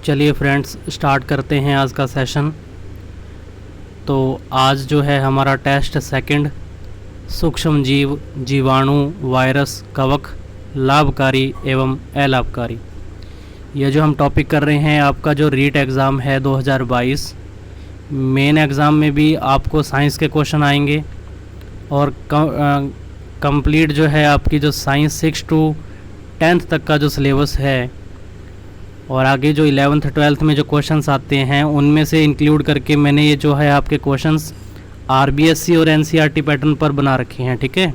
चलिए friends, start करते हैं आज का सेशन। तो आज जो है हमारा टेस्ट सेकंड, सूक्ष्म जीव, जीवाणु, वायरस, कवक, लाभकारी एवं अलाभकारी। यह जो हम टॉपिक कर रहे हैं, आपका जो रीट एग्ज़ाम है 2022, मेन एग्ज़ाम में भी आपको साइंस के क्वेश्चन आएंगे और कंप्लीट जो है आपकी जो साइंस 6 to 10th तक का जो सिलेबस है और आगे जो 11th 12th में जो क्वेश्चंस आते हैं उनमें से इंक्लूड करके मैंने ये जो है आपके क्वेश्चंस आरबीएससी और एनसीईआरटी पैटर्न पर बना रखे हैं। ठीक है,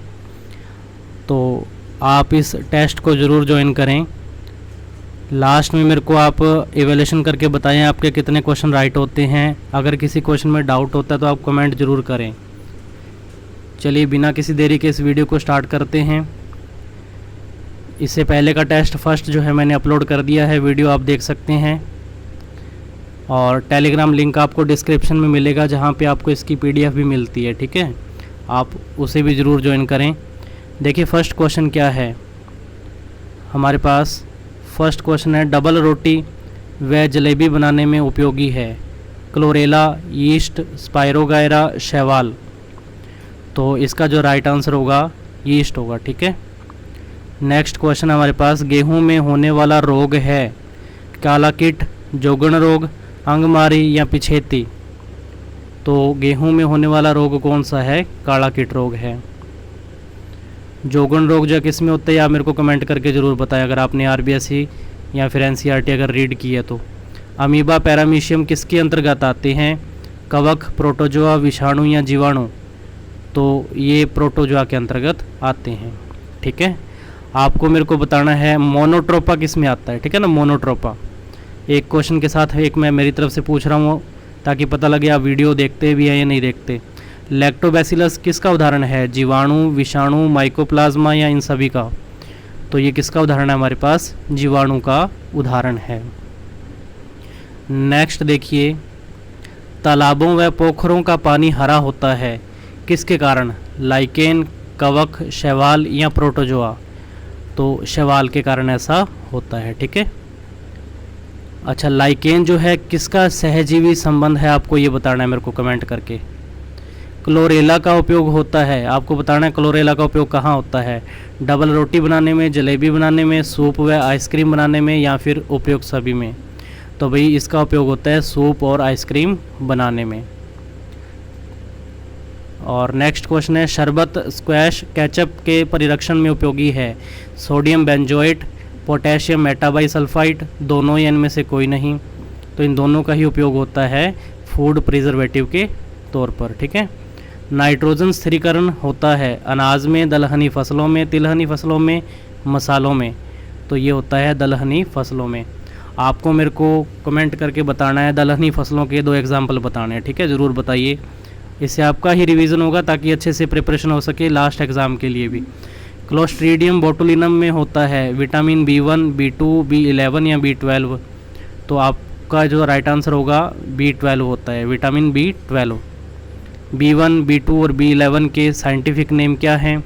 तो आप इस टेस्ट को ज़रूर ज्वाइन करें। लास्ट में मेरे को आप एवेल्यूशन करके बताएं आपके कितने क्वेश्चन राइट होते हैं। अगर किसी क्वेश्चन में डाउट होता है तो आप कमेंट ज़रूर करें। चलिए बिना किसी देरी के इस वीडियो को स्टार्ट करते हैं। इससे पहले का टेस्ट फर्स्ट जो है मैंने अपलोड कर दिया है, वीडियो आप देख सकते हैं और टेलीग्राम लिंक आपको डिस्क्रिप्शन में मिलेगा जहां पे आपको इसकी पीडीएफ भी मिलती है। ठीक है, आप उसे भी ज़रूर ज्वाइन करें। देखिए फर्स्ट क्वेश्चन क्या है हमारे पास। फर्स्ट क्वेश्चन है, डबल रोटी व जलेबी बनाने में उपयोगी है क्लोरेला, यीस्ट, स्पायरोगायरा, शैवाल। तो इसका जो राइट आंसर होगा यीस्ट होगा। ठीक है, नेक्स्ट क्वेश्चन हमारे पास, गेहूं में होने वाला रोग है काला कीट, जोगण रोग, अंगमारी या पिछेती। तो गेहूं में होने वाला रोग कौन सा है? काला कीट रोग है। जोगण रोग जो किस में होता है आप मेरे को कमेंट करके ज़रूर बताएं अगर आपने आरबीएससी या फिर एनसीईआरटी अगर रीड की है तो। अमीबा, पैरामीशियम किसके अंतर्गत आते हैं? कवक, प्रोटोजोआ, विषाणु या जीवाणु। तो ये प्रोटोजोआ के अंतर्गत आते हैं। ठीक है, आपको मेरे को बताना है मोनोट्रोपा किस में आता है। ठीक है ना, मोनोट्रोपा। एक क्वेश्चन के साथ एक मैं मेरी तरफ से पूछ रहा हूँ ताकि पता लगे आप वीडियो देखते भी हैं या नहीं देखते। लैक्टोबैसिलस किसका उदाहरण है? जीवाणु, विषाणु, माइकोप्लाज्मा या इन सभी का। तो ये किसका उदाहरण है हमारे पास? जीवाणु का उदाहरण है। नेक्स्ट देखिए, तालाबों व पोखरों का पानी हरा होता है किसके कारण? लाइकेन, कवक, शैवाल या प्रोटोजोआ। तो शैवाल के कारण ऐसा होता है। ठीक है, अच्छा लाइकेन जो है किसका सहजीवी संबंध है आपको ये बताना है मेरे को कमेंट करके। क्लोरेला का उपयोग होता है, आपको बताना है क्लोरेला का उपयोग कहाँ होता है? डबल रोटी बनाने में, जलेबी बनाने में, सूप व आइसक्रीम बनाने में या फिर उपयोग सभी में। तो भाई इसका उपयोग होता है सूप और आइसक्रीम बनाने में। और नेक्स्ट क्वेश्चन है, शरबत, स्क्वैश, केचप के परिरक्षण में उपयोगी है सोडियम बेंजोएट, पोटेशियम मेटाबाइसल्फाइड, दोनों या इनमें से कोई नहीं। तो इन दोनों का ही उपयोग होता है फूड प्रिजर्वेटिव के तौर पर। ठीक है, नाइट्रोजन स्थिरीकरण होता है अनाज में, दलहनी फसलों में, तिलहनी फसलों में, मसालों में। तो ये होता है दलहनी फसलों में। आपको मेरे को कमेंट करके बताना है दलहनी फसलों के 2 एग्जाम्पल बताने हैं। ठीक है, ज़रूर बताइए, इससे आपका ही रिवीजन होगा ताकि अच्छे से प्रिपरेशन हो सके लास्ट एग्ज़ाम के लिए भी। क्लोस्ट्रीडियम बोटुलिनम में होता है विटामिन B1, B2, B11 या B12। तो आपका जो राइट आंसर होगा B12 होता है, विटामिन B12। B1, B2 और B11 के साइंटिफिक नेम क्या हैं?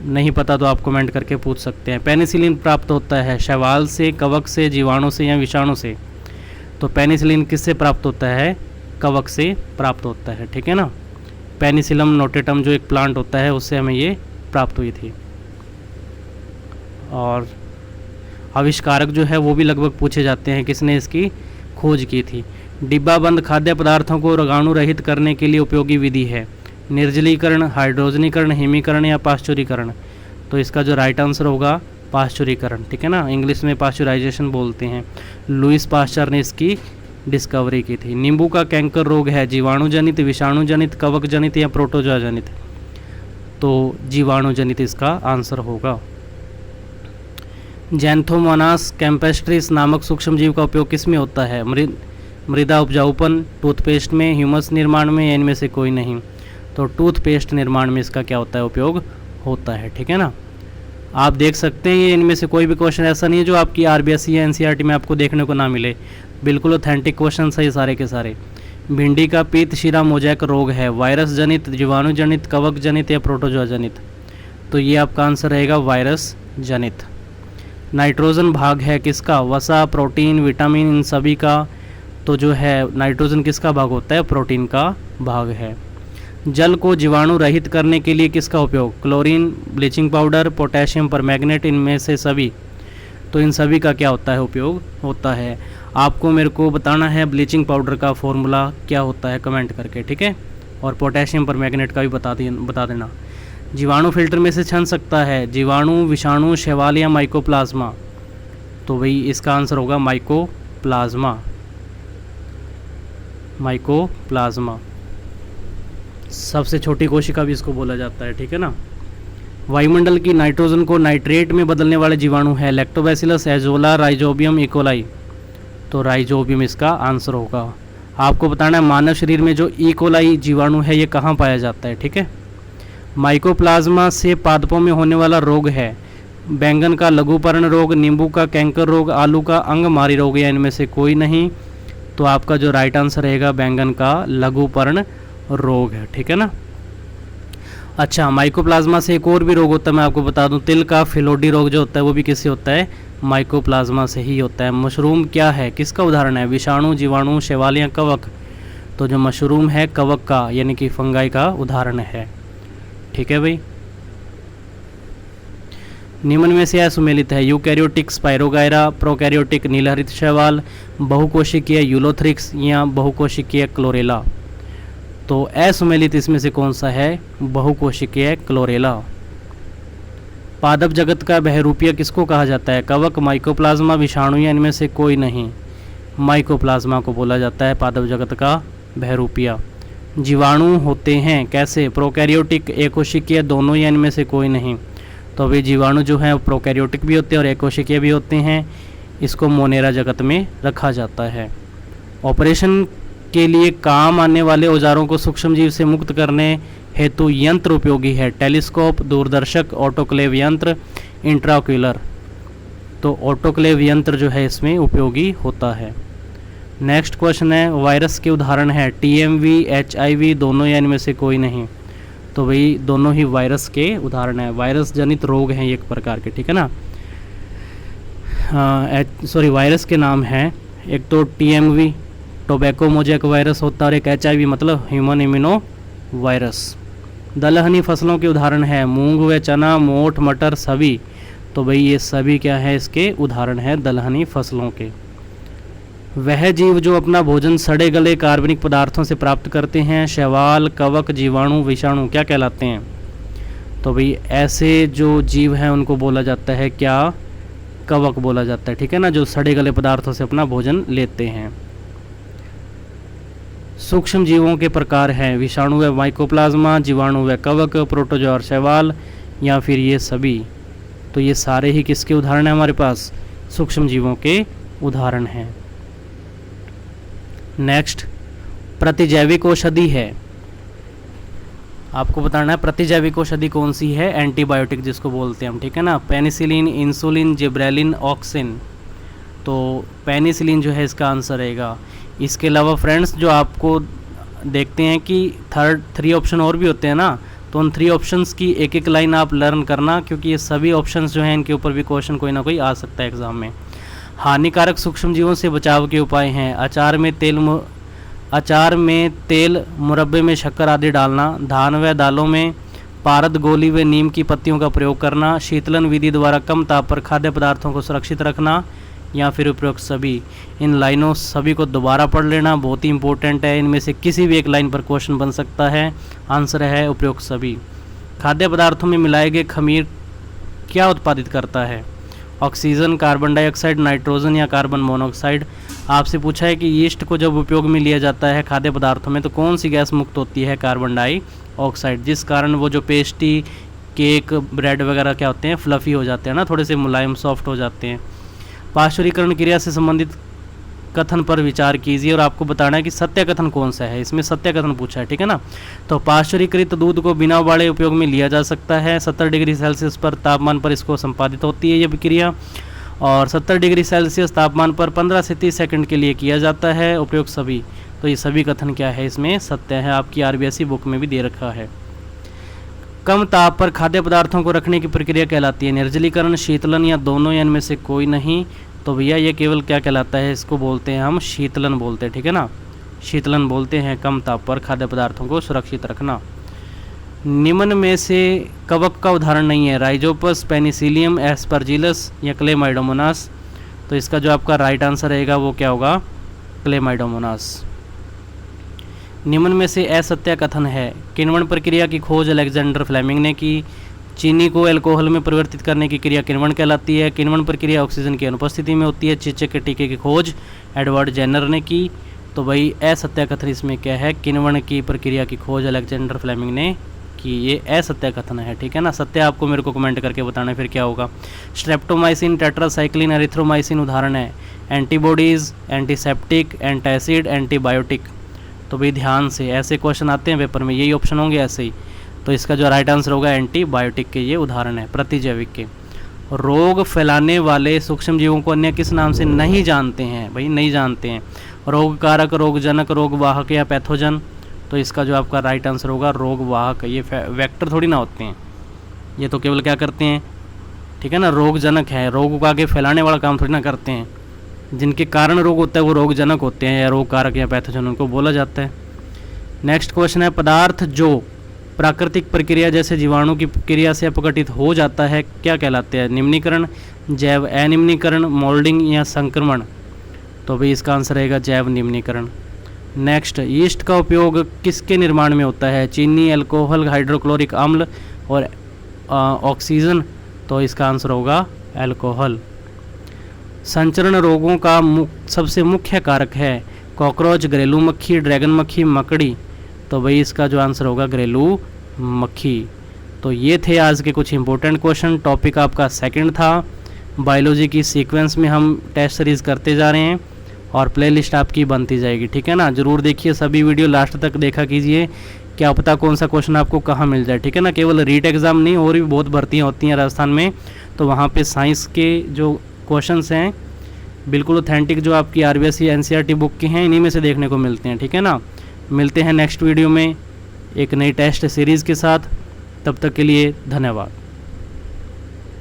नहीं पता तो आप कमेंट करके पूछ सकते हैं। पेनिसिलिन प्राप्त होता है शैवाल से, कवक से, जीवाणु से या विषाणु से। तो पेनिसिलिन किससे प्राप्त होता है? कवक से प्राप्त होता है। ठीक है ना, पेनिसिलम नोटेटम जो एक प्लांट होता है उससे हमें ये प्राप्त हुई थी। और आविष्कारक जो है वो भी लगभग पूछे जाते हैं, किसने इसकी खोज की थी। डिब्बाबंद खाद्य पदार्थों को रोगाणु रहित करने के लिए उपयोगी विधि है निर्जलीकरण, हाइड्रोजनीकरण, हिमीकरण या पाश्चुरीकरण। तो इसका जो राइट आंसर होगा पाश्चुरीकरण। ठीक है ना, इंग्लिश में पाश्चुराइजेशन बोलते हैं। लुईस पाश्चर ने इसकी डिस्कवरी की थी। नींबू का कैंकर रोग है जीवाणु जनित, विषाणु जनित, कवक जनित या प्रोटोजोआ जनित। तो जीवाणु जनित इसका आंसर होगा। जैंथोमोनास कैम्पेस्ट्रिस नामक सूक्ष्म जीव का उपयोग किस में होता है? मृदा उपजाऊपन, टूथपेस्ट में, ह्यूमस निर्माण में या इनमें से कोई नहीं। तो टूथपेस्ट निर्माण में इसका क्या होता है? उपयोग होता है। ठीक है ना, आप देख सकते हैं ये इनमें से कोई भी क्वेश्चन ऐसा नहीं है जो आपकी आरबीएससी या एनसीईआरटी में आपको देखने को ना मिले। बिल्कुल ऑथेंटिक क्वेश्चन है सारे के सारे। भिंडी का पीत शिरा मोजैक रोग है वायरस जनित, जीवाणु जनित, कवक जनित या प्रोटोजोआ जनित। तो ये आपका आंसर रहेगा वायरस जनित। नाइट्रोजन भाग है किसका, वसा, प्रोटीन, विटामिन, इन सभी का। तो जो है नाइट्रोजन किसका भाग होता है, प्रोटीन का भाग है। जल को जीवाणु रहित करने के लिए किसका उपयोग, chlorine, bleaching powder, potassium permanganate, इनमें से सभी। तो इन सभी का क्या होता है, उपयोग होता है। आपको मेरे को बताना है ब्लीचिंग पाउडर का फॉर्मूला क्या होता है कमेंट करके, ठीक है। और पोटेशियम परमैंगनेट का भी बता देना। जीवाणु फिल्टर में से छन सकता है, जीवाणु, विषाणु, शैवाल या माइकोप्लाज्मा। तो भाई इसका आंसर होगा माइकोप्लाज्मा। माइकोप्लाज्मा सबसे छोटी कोशिका भी इसको बोला जाता है, ठीक है ना। वायुमंडल की नाइट्रोजन को नाइट्रेट में बदलने वाले जीवाणु है लैक्टोबैसिलस, एजोला, राइजोबियम, इकोलाई। तो राइजोबियम इसका आंसर होगा। आपको बताना है मानव शरीर में जो इकोलाई जीवाणु है ये कहाँ पाया जाता है, ठीक है। माइकोप्लाज्मा से पादपों में होने वाला रोग है बैंगन का लघुपर्ण रोग, नींबू का कैंकर रोग, आलू का अंगमारी रोग, या इनमें से कोई नहीं। तो आपका जो राइट आंसर रहेगा बैंगन का लघुपर्ण रोग है, ठीक है ना। अच्छा, माइकोप्लाज्मा से एक और भी रोग होता है, मैं आपको बता दूं, तिल का फिलोडी रोग जो होता है वो भी किससे होता है, माइकोप्लाज्मा से ही होता है। मशरूम क्या है, किसका उदाहरण है, विषाणु, जीवाणु, शैवाल या कवक। तो जो मशरूम है कवक का यानी कि फंगाई का उदाहरण है, ठीक है भाई। निम्न में से असुमेलित है, यूकैरियोटिक स्पाइरोगायरा, प्रोकैरियोटिक नीलहरित शैवाल, बहुकोशिकीय यूलोथ्रिक्स या बहुकोशिकीय क्लोरेला। तो असुमेलित इसमें से कौन सा है, बहुकोशिकीय क्लोरेला। पादप जगत का बहरूपीय किसको कहा जाता है, कवक, माइकोप्लाज्मा, विषाणु या इनमें से कोई नहीं। माइकोप्लाज्मा को बोला जाता है पादप जगत का बहरूपीय। जीवाणु होते हैं कैसे, प्रोकैरियोटिक, एकोशिकीय, दोनों या इनमें से कोई नहीं। तो अभी जीवाणु जो हैं प्रोकैरियोटिक भी होते हैं और एकोशिकीय भी होते हैं। इसको मोनेरा जगत में रखा जाता है। ऑपरेशन के लिए काम आने वाले औजारों को सूक्ष्मजीव से मुक्त करने हेतु यंत्र उपयोगी है, टेलीस्कोप, दूरदर्शक, ऑटोक्लेव यंत्र, इंट्राक्यूलर। तो ऑटोक्लेव यंत्र जो है इसमें उपयोगी होता है। नेक्स्ट क्वेश्चन है, वायरस के उदाहरण है टीएमवी, एचआईवी, दोनों या इनमें से कोई नहीं। तो भाई दोनों ही वायरस के उदाहरण है, वायरस जनित रोग हैं एक प्रकार के, ठीक है ना। वायरस के नाम हैं, एक तो टीएमवी टोबैको मोजैक वायरस होता है और एक एचआईवी मतलब ह्यूमन इम्यूनो वायरस। दलहनी फसलों के उदाहरण है मूंग व चना, मोठ, मटर, सभी। तो भाई ये सभी क्या है, इसके उदाहरण है दलहनी फसलों के। वह जीव जो अपना भोजन सड़े गले कार्बनिक पदार्थों से प्राप्त करते हैं, शैवाल, कवक, जीवाणु, विषाणु क्या कहलाते हैं। तो भाई ऐसे जो जीव हैं उनको बोला जाता है क्या, कवक बोला जाता है, ठीक है ना, जो सड़े गले पदार्थों से अपना भोजन लेते हैं। सूक्ष्म जीवों के प्रकार हैं विषाणु व माइकोप्लाज्मा, जीवाणु व कवक, प्रोटोजोआ और शैवाल, या फिर ये सभी। तो ये सारे ही किसके उदाहरण हैं हमारे पास, सूक्ष्म जीवों के उदाहरण हैं। नेक्स्ट, प्रतिजैविक औषधि है, आपको बताना है प्रतिजैविक औषधि कौन सी है, एंटीबायोटिक जिसको बोलते हैं हम, ठीक है ना। Penicillin, insulin, gibberellin, auxin. तो पेनिसिलिन जो है इसका आंसर रहेगा। इसके अलावा फ्रेंड्स जो आपको देखते हैं कि थ्री ऑप्शन और भी होते हैं ना, तो उन 3 ऑप्शंस की एक एक लाइन आप लर्न करना, क्योंकि ये सभी ऑप्शंस जो हैं इनके ऊपर भी क्वेश्चन कोई ना कोई आ सकता है एग्जाम में। हानिकारक सूक्ष्मजीवों से बचाव के उपाय हैं अचार में तेल, मुरब्बे में शक्कर आदि डालना, धान व दालों में पारद, गोली व नीम की पत्तियों का प्रयोग करना, शीतलन विधि द्वारा कम ताप पर खाद्य पदार्थों को सुरक्षित रखना, या फिर उपरोक्त सभी। इन लाइनों सभी को दोबारा पढ़ लेना, बहुत ही इंपॉर्टेंट है। इनमें से किसी भी एक लाइन पर क्वेश्चन बन सकता है। आंसर है उपरोक्त सभी। खाद्य पदार्थों में मिलाए गए खमीर क्या उत्पादित करता है, ऑक्सीजन, कार्बन डाइऑक्साइड, नाइट्रोजन या कार्बन मोनोऑक्साइड। आपसे पूछा है कि यीस्ट को जब उपयोग में लिया जाता है खाद्य पदार्थों में तो कौन सी गैस मुक्त होती है, कार्बन डाइऑक्साइड, जिस कारण वो जो पेस्ट्री, केक, ब्रेड वगैरह क्या होते हैं, फ्लफी हो जाते हैं ना, थोड़े से मुलायम सॉफ्ट हो जाते हैं। पाश्चुरीकरण क्रिया से संबंधित कथन पर विचार कीजिए और आपको बताना है कि सत्य कथन कौन सा है। इसमें सत्य कथन पूछा है, ठीक है ना। तो पाश्चुरीकृत दूध को बिना उबाले उपयोग में लिया जा सकता है। 70 डिग्री सेल्सियस पर तापमान पर इसको संपादित होती है ये प्रक्रिया, और 70 डिग्री सेल्सियस तापमान पर 15 से 30 सेकंड के लिए किया जाता है। उपयोग सभी। तो ये सभी कथन क्या है, इसमें सत्य है। आपकी RBSE बुक में भी दे रखा है। कम ताप पर खाद्य पदार्थों को रखने की प्रक्रिया कहलाती है निर्जलीकरण, शीतलन या दोनों, या इनमें से कोई नहीं। तो भैया ये केवल क्या कहलाता है, इसको बोलते हैं हम शीतलन बोलते हैं, ठीक है ना, शीतलन बोलते हैं कम ताप पर खाद्य पदार्थों को सुरक्षित रखना। निम्न में से कवक का उदाहरण नहीं है, राइजोपस, पेनिसिलियम, एस्परजिलस या क्लेमाइडोमोनास। तो इसका जो आपका राइट आंसर रहेगा वो क्या होगा, क्लेमाइडोमोनास। निम्न में से असत्य कथन है, किण्वन प्रक्रिया की खोज अलेक्जेंडर फ्लेमिंग ने की, चीनी को अल्कोहल में परिवर्तित करने की क्रिया किण्वन कहलाती है, किण्वन प्रक्रिया ऑक्सीजन की अनुपस्थिति में होती है, चेचक के टीके की खोज एडवर्ड जेनर ने की। तो भाई असत्य कथन इसमें क्या है, किण्वन की प्रक्रिया की खोज अलेक्जेंडर फ्लेमिंग ने की, ये असत्य कथन है, ठीक है ना। सत्य आपको मेरे को कमेंट करके बताना फिर क्या होगा। स्ट्रेप्टोमाइसिन, टेट्रासाइक्लिन, एरिथ्रोमाइसिन उदाहरण है, एंटीबॉडीज़, एंटीसेप्टिक, एंटासिड, एंटीबायोटिक। तो भाई ध्यान से, ऐसे क्वेश्चन आते हैं पेपर में, यही ऑप्शन होंगे ऐसे ही। तो इसका जो राइट आंसर होगा एंटीबायोटिक के ये उदाहरण है, प्रतिजैविक के। रोग फैलाने वाले सूक्ष्म जीवों को अन्य किस नाम से नहीं जानते हैं, भाई नहीं जानते हैं, रोग कारक, रोगजनक, रोग वाहक या पैथोजन। तो इसका जो आपका राइट आंसर होगा रोग वाहक। ये वेक्टर थोड़ी ना होते हैं, ये तो केवल क्या करते हैं, ठीक है ना, रोगजनक है, रोग को आगे फैलाने वाला काम थोड़ी ना करते हैं। जिनके कारण रोग होता है वो रोगजनक होते हैं, या रोग कारक या पैथोजन उनको बोला जाता है। नेक्स्ट क्वेश्चन है, पदार्थ जो प्राकृतिक प्रक्रिया जैसे जीवाणु की क्रिया से अपघटित हो जाता है क्या कहलाते हैं, निम्नीकरण, जैव अनिम्नीकरण, मोल्डिंग या संक्रमण। तो भाई इसका आंसर रहेगा जैव निम्नीकरण। नेक्स्ट, यीस्ट का उपयोग किसके निर्माण में होता है, चीनी, अल्कोहल, हाइड्रोक्लोरिक अम्ल और ऑक्सीजन। तो इसका आंसर होगा अल्कोहल। संचरण रोगों का सबसे मुख्य कारक है, कॉकरोच, घरेलू मक्खी, ड्रैगन मक्खी, मकड़ी। तो भाई इसका जो आंसर होगा घरेलू मक्खी। तो ये थे आज के कुछ इंपॉर्टेंट क्वेश्चन। टॉपिक आपका सेकंड था, बायोलॉजी की सीक्वेंस में हम टेस्ट सीरीज़ करते जा रहे हैं और प्लेलिस्ट आपकी बनती जाएगी, ठीक है ना। ज़रूर देखिए, सभी वीडियो लास्ट तक देखा कीजिए, क्या पता कौन सा क्वेश्चन आपको कहाँ मिल जाए, ठीक है ना। केवल रीट एग्ज़ाम नहीं, और भी बहुत भर्तियाँ होती हैं राजस्थान में, तो वहाँ पर साइंस के जो क्वेश्चंस हैं बिल्कुल ऑथेंटिक, जो आपकी आरबीएसई एनसीईआरटी बुक की हैं, इन्हीं में से देखने को मिलते हैं, ठीक है ना। मिलते हैं नेक्स्ट वीडियो में एक नई टेस्ट सीरीज़ के साथ, तब तक के लिए धन्यवाद।